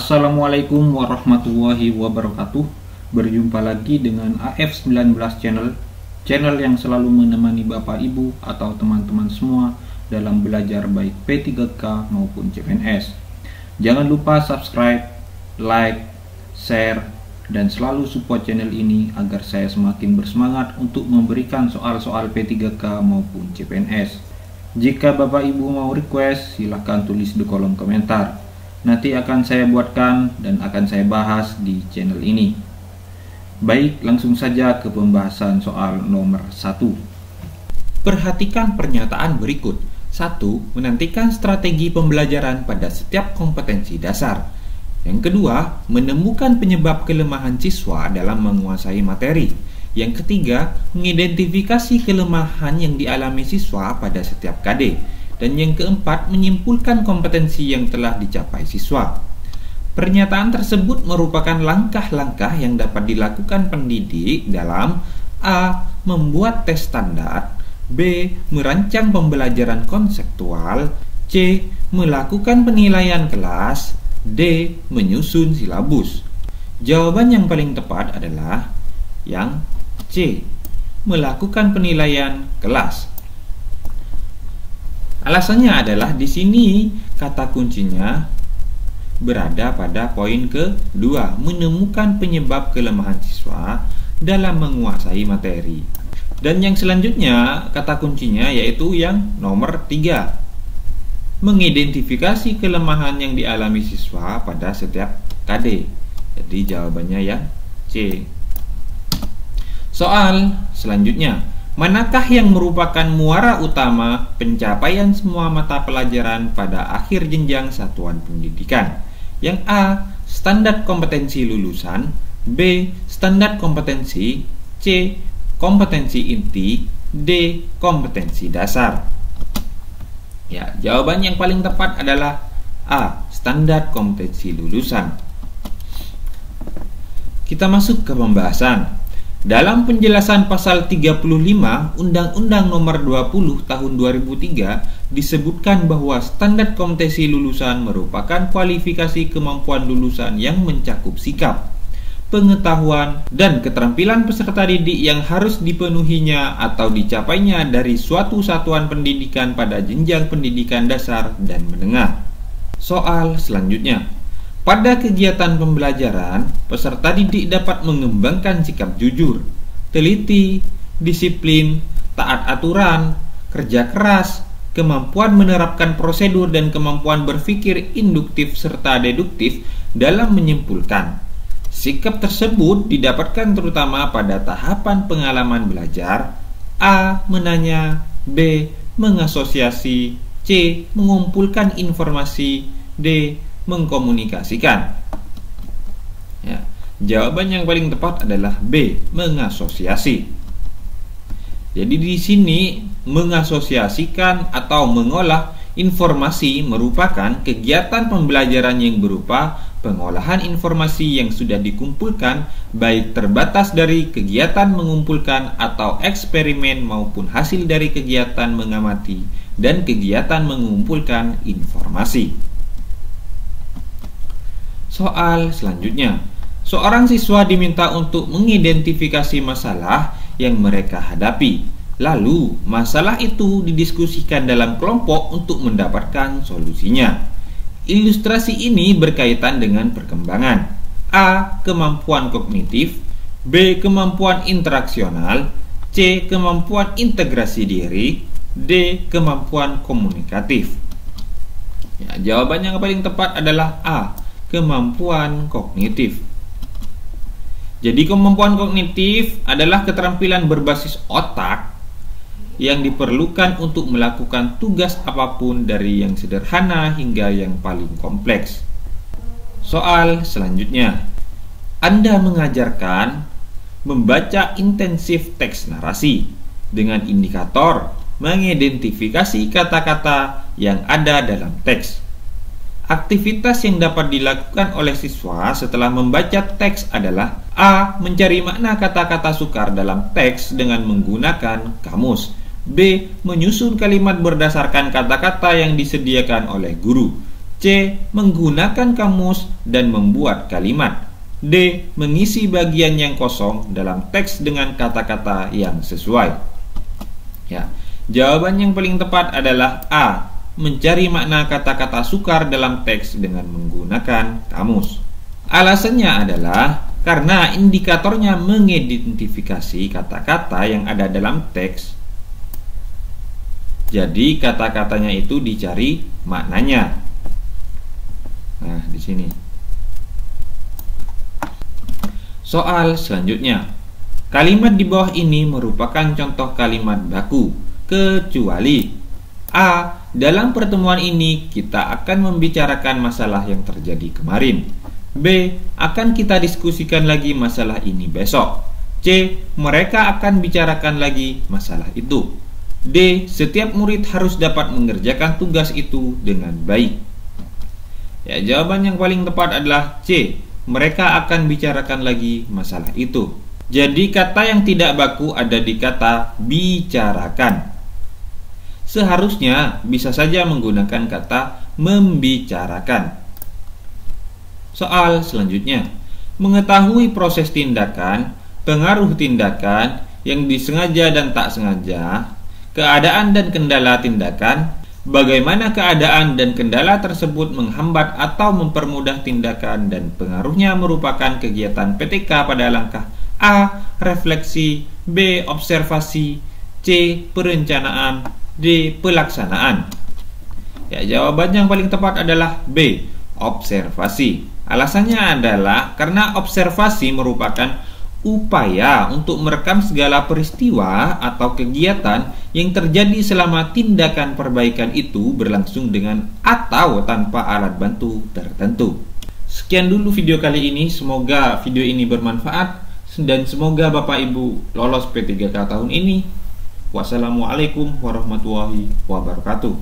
Assalamualaikum warahmatullahi wabarakatuh. Berjumpa lagi dengan AF19 channel yang selalu menemani Bapak Ibu atau teman-teman semua dalam belajar baik P3K maupun CPNS. Jangan lupa subscribe, like, share, dan selalu support channel ini agar saya semakin bersemangat untuk memberikan soal-soal P3K maupun CPNS. Jika Bapak Ibu mau request, silahkan tulis di kolom komentar. Nanti akan saya buatkan dan akan saya bahas di channel ini. Baik, langsung saja ke pembahasan soal nomor 1. Perhatikan pernyataan berikut. 1. Menantikan strategi pembelajaran pada setiap kompetensi dasar. Yang kedua, menemukan penyebab kelemahan siswa dalam menguasai materi. Yang ketiga, mengidentifikasi kelemahan yang dialami siswa pada setiap KD. Dan yang keempat, menyimpulkan kompetensi yang telah dicapai siswa. Pernyataan tersebut merupakan langkah-langkah yang dapat dilakukan pendidik dalam A. Membuat tes standar, B. Merancang pembelajaran konseptual, C. Melakukan penilaian kelas, D. Menyusun silabus. Jawaban yang paling tepat adalah yang C. Melakukan penilaian kelas. Alasannya adalah di sini kata kuncinya berada pada poin kedua, menemukan penyebab kelemahan siswa dalam menguasai materi. Dan yang selanjutnya kata kuncinya yaitu yang nomor 3, mengidentifikasi kelemahan yang dialami siswa pada setiap KD. Jadi jawabannya yang C. Soal selanjutnya, manakah yang merupakan muara utama pencapaian semua mata pelajaran pada akhir jenjang satuan pendidikan? Yang A. Standar kompetensi lulusan, B. Standar kompetensi, C. Kompetensi inti, D. Kompetensi dasar. Ya, jawaban yang paling tepat adalah A. Standar kompetensi lulusan. Kita masuk ke pembahasan. Dalam penjelasan pasal 35 Undang-Undang Nomor 20 Tahun 2003 disebutkan bahwa standar kompetensi lulusan merupakan kualifikasi kemampuan lulusan yang mencakup sikap, pengetahuan, dan keterampilan peserta didik yang harus dipenuhinya atau dicapainya dari suatu satuan pendidikan pada jenjang pendidikan dasar dan menengah. Soal selanjutnya. Pada kegiatan pembelajaran, peserta didik dapat mengembangkan sikap jujur, teliti, disiplin, taat aturan, kerja keras, kemampuan menerapkan prosedur dan kemampuan berpikir induktif serta deduktif dalam menyimpulkan. Sikap tersebut didapatkan terutama pada tahapan pengalaman belajar, A. Menanya, B. Mengasosiasi, C. Mengumpulkan informasi, D. Mengkomunikasikan. Ya, jawaban yang paling tepat adalah B. Mengasosiasi. Jadi di sini mengasosiasikan atau mengolah informasi merupakan kegiatan pembelajaran yang berupa pengolahan informasi yang sudah dikumpulkan, baik terbatas dari kegiatan mengumpulkan atau eksperimen maupun hasil dari kegiatan mengamati dan kegiatan mengumpulkan informasi. Soal selanjutnya, seorang siswa diminta untuk mengidentifikasi masalah yang mereka hadapi. Lalu, masalah itu didiskusikan dalam kelompok untuk mendapatkan solusinya. Ilustrasi ini berkaitan dengan perkembangan. A. Kemampuan kognitif, B. Kemampuan interaksional, C. Kemampuan integrasi diri, D. Kemampuan komunikatif. Ya, jawaban yang paling tepat adalah A. Kemampuan kognitif. Jadi kemampuan kognitif adalah keterampilan berbasis otak yang diperlukan untuk melakukan tugas apapun dari yang sederhana hingga yang paling kompleks. Soal selanjutnya, Anda mengajarkan membaca intensif teks narasi dengan indikator mengidentifikasi kata-kata yang ada dalam teks. Aktivitas yang dapat dilakukan oleh siswa setelah membaca teks adalah A. Mencari makna kata-kata sukar dalam teks dengan menggunakan kamus, B. Menyusun kalimat berdasarkan kata-kata yang disediakan oleh guru, C. Menggunakan kamus dan membuat kalimat. D. Mengisi bagian yang kosong dalam teks dengan kata-kata yang sesuai. Ya, jawaban yang paling tepat adalah A. Mencari makna kata-kata sukar dalam teks dengan menggunakan kamus. Alasannya adalah karena indikatornya mengidentifikasi kata-kata yang ada dalam teks. Jadi kata-katanya itu dicari maknanya. Nah, di sini. Soal selanjutnya. Kalimat di bawah ini merupakan contoh kalimat baku, kecuali A. Dalam pertemuan ini kita akan membicarakan masalah yang terjadi kemarin. B. Akan kita diskusikan lagi masalah ini besok. C. Mereka akan bicarakan lagi masalah itu. D. Setiap murid harus dapat mengerjakan tugas itu dengan baik. Ya, jawaban yang paling tepat adalah C. Mereka akan bicarakan lagi masalah itu. Jadi kata yang tidak baku ada di kata bicarakan. Seharusnya bisa saja menggunakan kata membicarakan. Soal selanjutnya. Mengetahui proses tindakan, pengaruh tindakan yang disengaja dan tak sengaja, keadaan dan kendala tindakan, bagaimana keadaan dan kendala tersebut menghambat atau mempermudah tindakan dan pengaruhnya merupakan kegiatan PTK pada langkah A. Refleksi, B. Observasi, C. Perencanaan, D. Pelaksanaan. Ya, jawaban yang paling tepat adalah B. Observasi. Alasannya adalah karena observasi merupakan upaya untuk merekam segala peristiwa atau kegiatan yang terjadi selama tindakan perbaikan itu berlangsung dengan atau tanpa alat bantu tertentu. Sekian dulu video kali ini, semoga video ini bermanfaat dan semoga Bapak Ibu lolos P3K tahun ini. Wassalamualaikum warahmatullahi wabarakatuh.